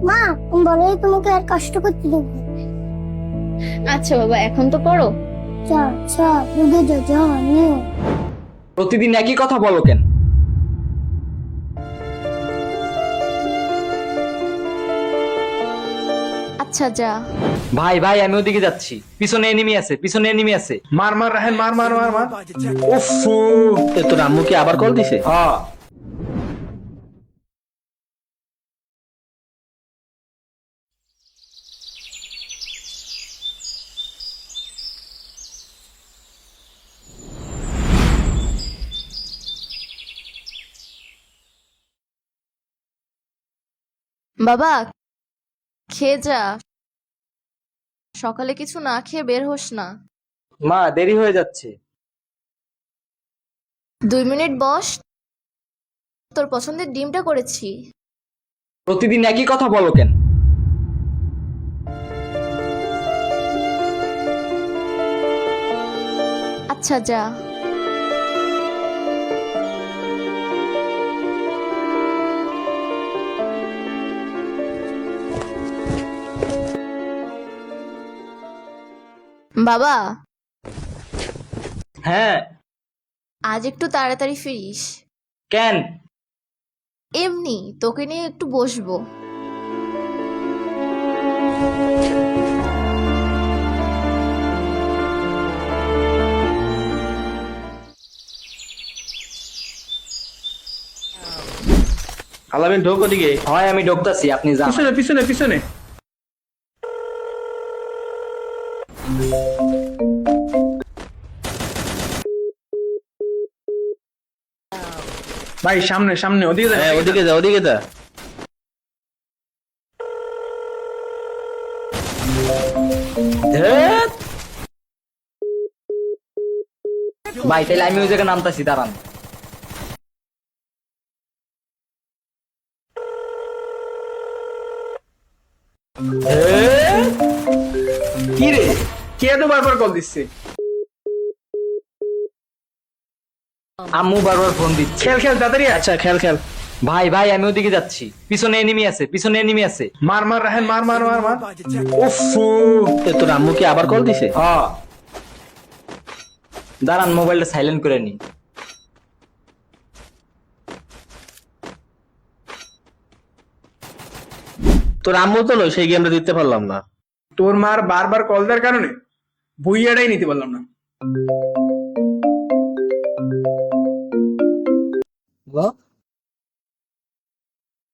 মা আমি বলে তোমাকে আর কষ্ট করতে দেবো না। আচ্ছা বাবা, এখন তো পড়ো। চা চা দুধে যা যা নিও। প্রতিদিন একই কথা বলো কেন? আচ্ছা যা। ভাই ভাই আমি ওদিকে যাচ্ছি, পিছনে এনিমি আছে, পিছনে এনিমি আছে। মার মার রাহেন, মার মার মার মার। উফ, তোর আম্মু কি আবার কল দিছে? হ্যাঁ। বাবা খেয়ে যা, সকালে কিছু না খেয়ে বের হোস না। মা দেরি হয়ে যাচ্ছে। 2 মিনিট বস, তোর পছন্দের ডিমটা করেছি। প্রতিদিন একই কথা বলো কেন? আচ্ছা যা। বাবা হ্যাঁ। আজ একটু তাড়াতাড়ি ফিরিস। কেন? এমনি তোকে নিয়ে একটু বসবো। আলামিন ঢোক ওদিকে। হয় আমি ঢুকতাছি, আপনি যান। পিছনে পিছনে পিছনে। ভাই সামনে সামনে, ওদিকে যা, হ্যাঁ ওদিকে যা, ওদিকে যা। ধ্যাৎ। ভাই তাহলে আমি ওই জায়গায় নামতাছি, দাঁড়ান। কি রে, কে তো বারবার কল দিচ্ছে? আম্মু বারবার ফোন দিচ্ছে। খেল খেল তাড়াতাড়ি আয়। আচ্ছা খেল খেল। ভাই ভাই আমি ওদিকে যাচ্ছি, পিছনে এনিমি আছে, পিছনে এনিমি আছে। মার মার রাহেন, মার মার মার মার। উফ, তোর আম্মু কি আবার কল দিছে? হ্যাঁ। দাঁড়ান মোবাইলটা সাইলেন্ট করে নি। তোর আম্মু তো নয়, সেই গেমটা দিতে পারলাম না। তোর মার বারবার কল দেওয়ার কারণে বইয়াটাই নিতে পারলাম না।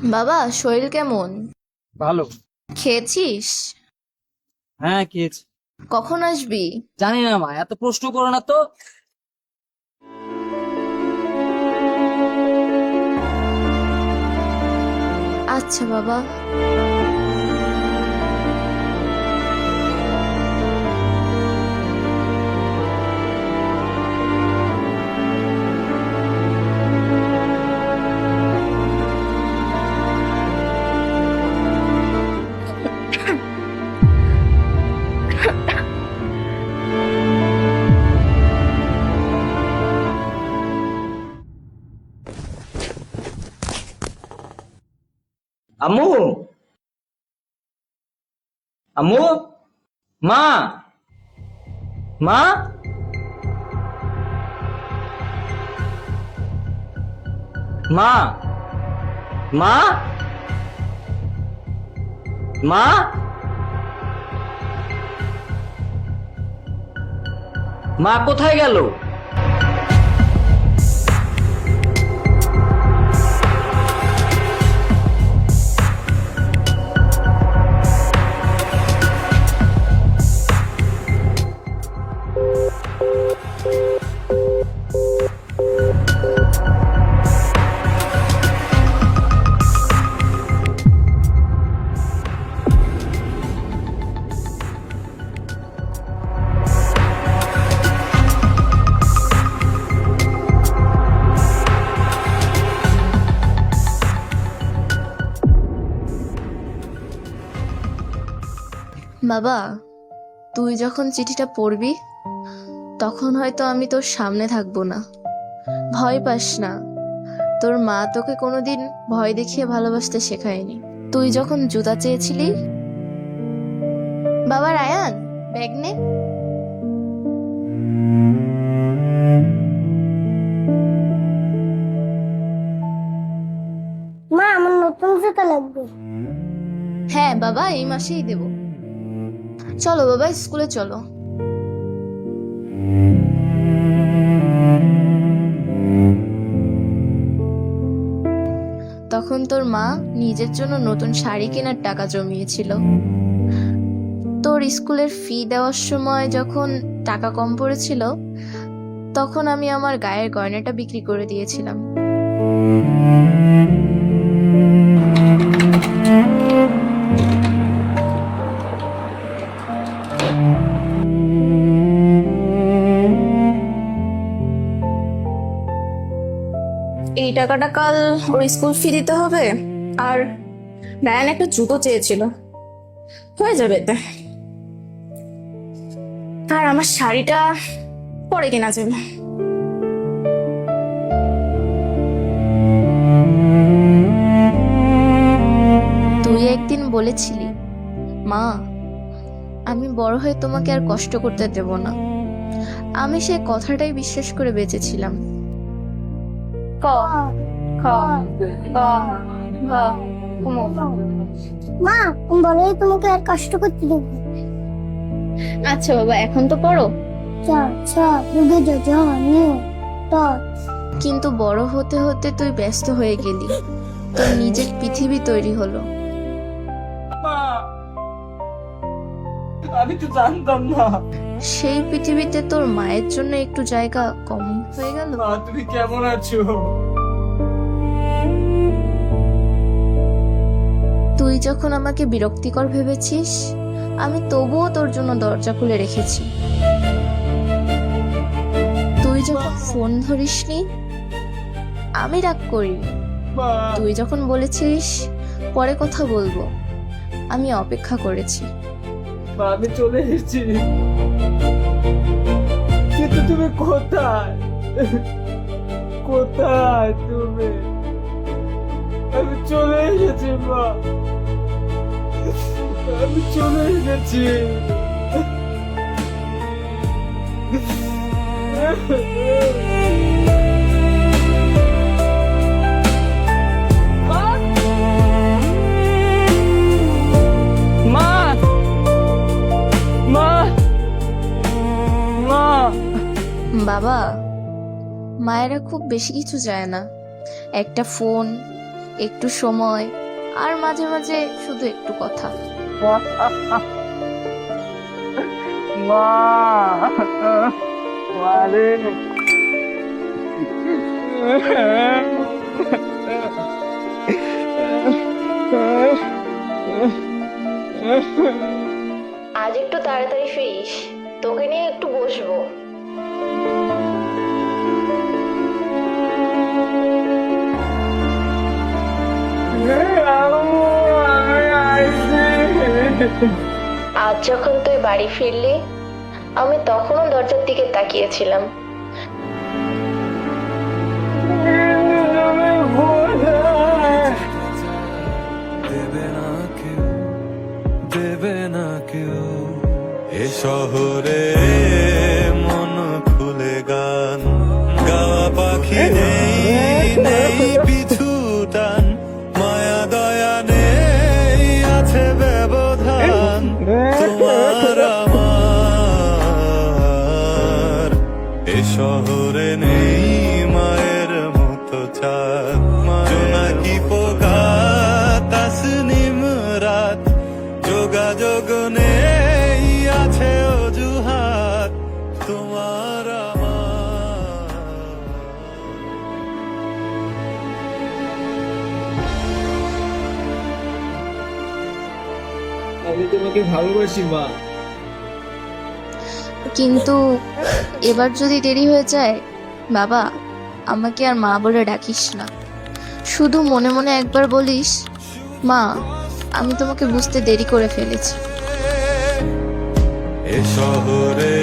বাবা শরীর কেমন? ভালো। খেয়েছিস? হ্যাঁ খেয়েছি। কখন আসবি? জানি না মা, এত প্রশ্ন করো না তো। আচ্ছা বাবা। আম্মু, আম্মু, মা, মা, মা, মা, মা, মা কোথায় গেল? বাবা তুই যখন চিঠিটা পড়বি তখন হয়তো আমি তোর সামনে থাকবো না। ভয় পাস না, তোর মা তোকে কোনোদিন ভয় দেখিয়ে ভালোবাসতে শেখায়নি। তুই যখন জুতা চেয়েছিলি। বাবা রায়ান, ব্যাগ নে। মা আমার নতুন জুতা লাগবে। হ্যাঁ বাবা, এই মাসেই দেব। চলো বাবা, স্কুলে চলো। তখন তোর মা নিজের জন্য নতুন শাড়ি কেনার টাকা জমিয়েছিল। তোর স্কুলের ফি দেওয়ার সময় যখন টাকা কম পড়েছিল, তখন আমি আমার গায়ের গয়নাটা বিক্রি করে দিয়েছিলাম। এই টাকাটা কাল ওর স্কুল ফি দিতে হবে, আর রায়ান একটা জুতো চেয়েছিল, হয়ে যাবে এতে। আর আমার শাড়িটা পরে কেনা যাবে। তুই একদিন বলেছিলি, মা আমি বড় হয়ে তোমাকে আর কষ্ট করতে দেব না। আমি সেই কথাটাই বিশ্বাস করে বেঁচেছিলাম। মা বলে তোমাকে আর কষ্ট করতে দেবো না। আচ্ছা বাবা, এখন তো পড়ো। কিন্তু বড় হতে হতে তুই ব্যস্ত হয়ে গেলি, তোর নিজের পৃথিবী তৈরি হলো। মা, আমি তো জানতাম না। সেই পৃথিবীতে তোর মায়ের জন্য একটু জায়গা কম হয়ে গেল। মা, তুমি কেমন আছো? তুই যখন আমাকে বিরক্তিকর ভেবেছিস, আমি তবুও তোর জন্য দরজা খুলে রেখেছি। তুই যখন ফোন ধরিসনি, আমি রাগ করি। মা, তুই যখন বলেছিস পরে কথা বলবো, আমি অপেক্ষা করেছি। মা, আমি চলে এসেছি, কিন্তু তুমি কোথায়? কোথায় তুমি? আমি চলে এসেছি মা, আমি চলে এসেছি। মা, মা, মা। বাবা, মায়েরা খুব বেশি কিছু চায় না। একটা ফোন, একটু সময়, আর মাঝে মাঝে শুধু একটু কথা। মা, মারে। আজ একটু তাড়াতাড়ি ফিরিস, তোকে নিয়ে একটু বসবো। আজ যখন তুই বাড়ি ফিরলি, আমি তখনও দরজার দিকে তাকিয়েছিলাম। দেবে না কেউ এ শহরে মন খুলে গান গাওয়া পাখি নেই, নেই পিছু টান, মায়া দয়া নেই, আছে ব্যবধান তোমার আমার। এ শহরে নেই মায়ের মতো চাঁদ, জোনাকি পোকা তাসনিম রাত, যোগাযোগ নেই, আছে অজুহাত তোমার আমার। আমি তোমাকে ভালোবাসি মা। কিন্তু এবার যদি দেরি হয়ে যায়, বাবা আমাকে আর মা বলে ডাকিস না। শুধু মনে মনে একবার বলিস, মা আমি তোমাকে বুঝতে দেরি করে ফেলেছি। এ শহরে